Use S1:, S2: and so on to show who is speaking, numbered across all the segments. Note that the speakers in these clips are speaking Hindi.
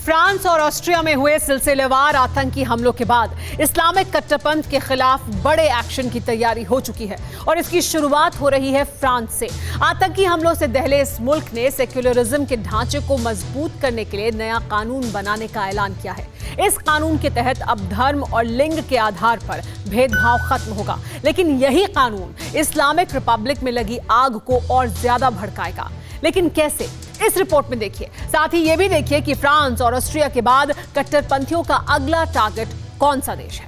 S1: फ्रांस और ऑस्ट्रिया में हुए सिलसिलेवार आतंकी हमलों के बाद इस्लामिक कट्टरपंथ के खिलाफ बड़े एक्शन की तैयारी हो चुकी है और इसकी शुरुआत हो रही है फ्रांस से। आतंकी हमलों से दहले इस मुल्क ने सेक्युलरिज्म के ढांचे को मजबूत करने के लिए नया कानून बनाने का ऐलान किया है। इस कानून के तहत अब धर्म और लिंग के आधार पर भेदभाव खत्म होगा, लेकिन यही कानून इस्लामिक रिपब्लिक में लगी आग को और ज्यादा भड़काएगा। लेकिन कैसे, इस रिपोर्ट में देखिए। साथ ही यह भी देखिए कि फ्रांस और ऑस्ट्रिया के बाद कट्टरपंथियों का अगला टारगेट कौन सा देश है।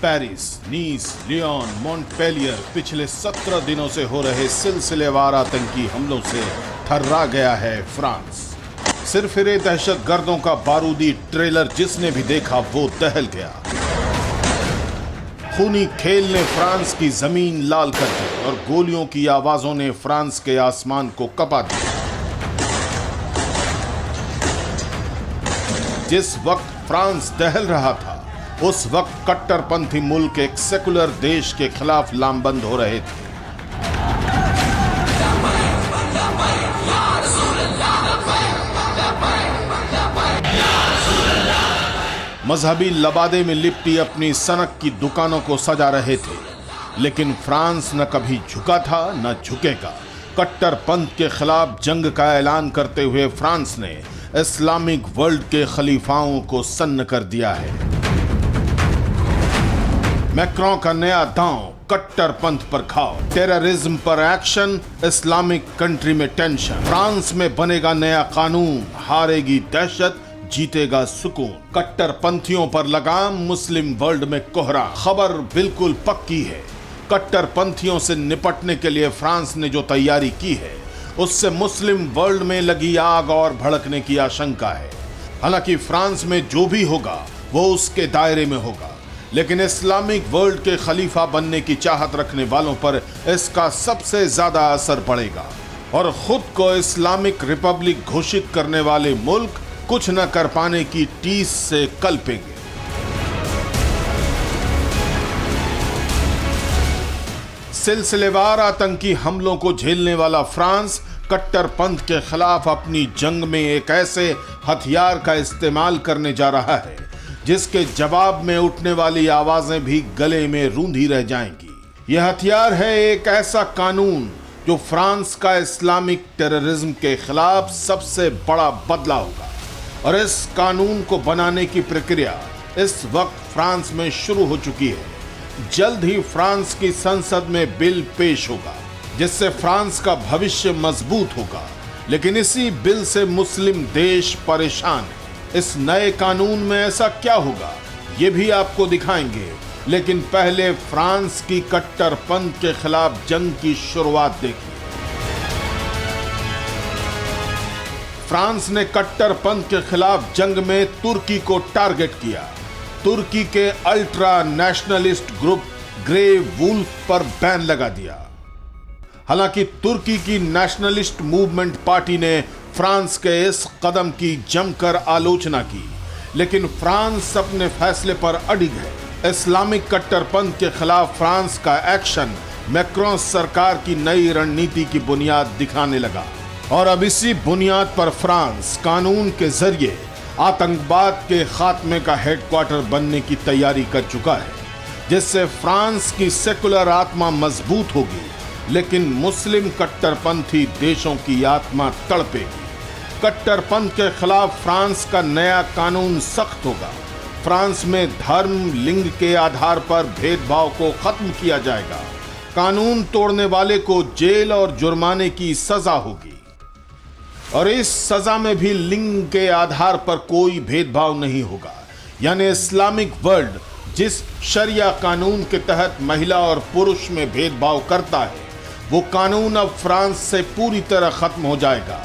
S2: पेरिस, नीस, लियोन, मॉन्टपेलियर पिछले 17 दिनों से हो रहे सिलसिलेवार आतंकी हमलों से थर्रा गया है फ्रांस। सिरफिरे दहशतगर्दों का बारूदी ट्रेलर जिसने भी देखा वो दहल गया। खूनी खेल ने फ्रांस की जमीन लाल कर दी और गोलियों की आवाजों ने फ्रांस के आसमान को कपा दिया। जिस वक्त फ्रांस दहल रहा था, उस वक्त कट्टरपंथी मुल्क एक सेकुलर देश के खिलाफ लामबंद हो रहे थे। मजहबी लबादे में लिपटी अपनी सनक की दुकानों को सजा रहे थे, लेकिन फ्रांस न कभी झुका था न झुकेगा। कट्टरपंथ के खिलाफ जंग का ऐलान करते हुए फ्रांस ने इस्लामिक वर्ल्ड के खलीफाओं को सन्न कर दिया है। मैक्रों का नया दांव, कट्टरपंथ पर खाओ, टेररिज्म पर एक्शन, इस्लामिक कंट्री में टेंशन। फ्रांस में बनेगा नया कानून, हारेगी दहशत, जीतेगा सुकून। कट्टरपंथियों पर लगाम, मुस्लिम वर्ल्ड में कोहरा। खबर बिल्कुल पक्की है, कट्टरपंथियों से निपटने के लिए फ्रांस ने जो तैयारी की है, उससे मुस्लिम वर्ल्ड में लगी आग और भड़कने की आशंका है। हालांकि फ्रांस में जो भी होगा वो उसके दायरे में होगा, लेकिन इस्लामिक वर्ल्ड के खलीफा बनने की चाहत रखने वालों पर इसका सबसे ज्यादा असर पड़ेगा और खुद को इस्लामिक रिपब्लिक घोषित करने वाले मुल्क कुछ न कर पाने की टीस से कल्पेंगे। सिलसिलेवार आतंकी हमलों को झेलने वाला फ्रांस कट्टरपंथ के खिलाफ अपनी जंग में एक ऐसे हथियार का इस्तेमाल करने जा रहा है जिसके जवाब में उठने वाली आवाजें भी गले में रूंधी रह जाएंगी। यह हथियार है एक ऐसा कानून जो फ्रांस का इस्लामिक टेररिज्म के खिलाफ सबसे बड़ा बदला होगा और इस कानून को बनाने की प्रक्रिया इस वक्त फ्रांस में शुरू हो चुकी है। जल्द ही फ्रांस की संसद में बिल पेश होगा जिससे फ्रांस का भविष्य मजबूत होगा, लेकिन इसी बिल से मुस्लिम देश परेशान है। इस नए कानून में ऐसा क्या होगा ये भी आपको दिखाएंगे, लेकिन पहले फ्रांस की कट्टरपंथ के खिलाफ जंग की शुरुआत देखिए। फ्रांस ने कट्टरपंथ के खिलाफ जंग में तुर्की को टारगेट किया। तुर्की के ultra nationalist group grey wolf पर बैन लगा दिया। हालांकि तुर्की की नेशनलिस्ट मूवमेंट पार्टी ने फ्रांस के इस कदम की जमकर आलोचना की, लेकिन फ्रांस अपने फैसले पर अडिग है। इस्लामिक कट्टरपंथ के खिलाफ फ्रांस का एक्शन मैक्रों सरकार की नई रणनीति की बुनियाद दिखाने लगा और अब इसी बुनियाद पर फ्रांस कानून के जरिए आतंकवाद के खात्मे का हेडक्वार्टर बनने की तैयारी कर चुका है, जिससे फ्रांस की सेकुलर आत्मा मजबूत होगी, लेकिन मुस्लिम कट्टरपंथी देशों की आत्मा तड़पेगी। कट्टरपंथ के खिलाफ फ्रांस का नया कानून सख्त होगा। फ्रांस में धर्म, लिंग के आधार पर भेदभाव को खत्म किया जाएगा। कानून तोड़ने वाले को जेल और जुर्माने की सजा होगी और इस सजा में भी लिंग के आधार पर कोई भेदभाव नहीं होगा। यानी इस्लामिक वर्ल्ड जिस शरिया कानून के तहत महिला और पुरुष में भेदभाव करता है, वो कानून अब फ्रांस से पूरी तरह खत्म हो जाएगा,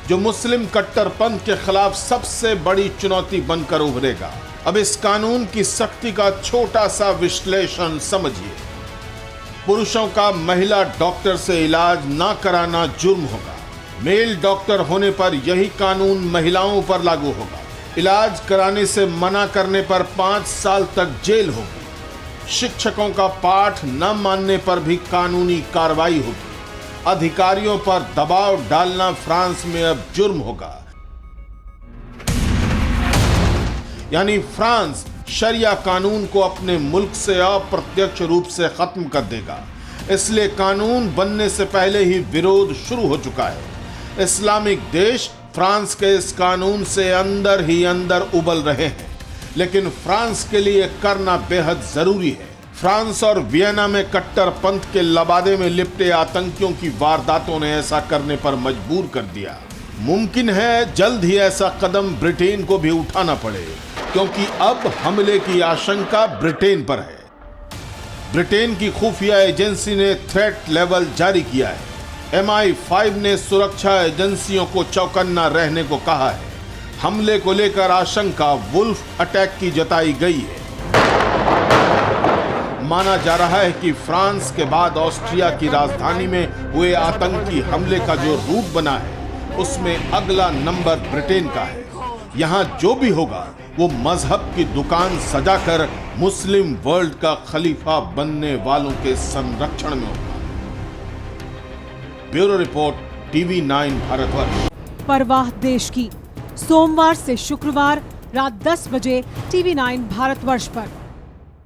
S2: जो मुस्लिम कट्टरपंथ के खिलाफ सबसे बड़ी चुनौती बनकर उभरेगा। अब इस कानून की सख्ती का छोटा सा विश्लेषण समझिए। पुरुषों का महिला डॉक्टर से इलाज ना कराना जुर्म होगा। मेल डॉक्टर होने पर यही कानून महिलाओं पर लागू होगा। इलाज कराने से मना करने पर 5 साल तक जेल होगी। शिक्षकों का पाठ न मानने पर भी कानूनी कार्रवाई होगी। अधिकारियों पर दबाव डालना फ्रांस में अब जुर्म होगा। यानी फ्रांस शरिया कानून को अपने मुल्क से अप्रत्यक्ष रूप से खत्म कर देगा। इसलिए कानून बनने से पहले ही विरोध शुरू हो चुका है। इस्लामिक देश फ्रांस के इस कानून से अंदर ही अंदर उबल रहे हैं, लेकिन फ्रांस के लिए करना बेहद जरूरी है। फ्रांस और वियना में कट्टरपंथ के लबादे में लिपटे आतंकियों की वारदातों ने ऐसा करने पर मजबूर कर दिया। मुमकिन है जल्द ही ऐसा कदम ब्रिटेन को भी उठाना पड़े, क्योंकि अब हमले की आशंका ब्रिटेन पर है। ब्रिटेन की खुफिया एजेंसी ने थ्रेट लेवल जारी किया है। MI5 ने सुरक्षा एजेंसियों को चौकन्ना रहने को कहा है। हमले को लेकर आशंका वुल्फ अटैक की जताई गई है। माना जा रहा है कि फ्रांस के बाद ऑस्ट्रिया की राजधानी में हुए आतंकी हमले का जो रूट बना है, उसमें अगला नंबर ब्रिटेन का है। यहां जो भी होगा वो मजहब की दुकान सजाकर मुस्लिम वर्ल्ड का खलीफा बनने वालों के संरक्षण में होगा। Bureau report, TV9 Bharatvarsh.
S1: परवाह देश की, सोमवार से शुक्रवार रात 10 बजे TV9 भारतवर्ष पर।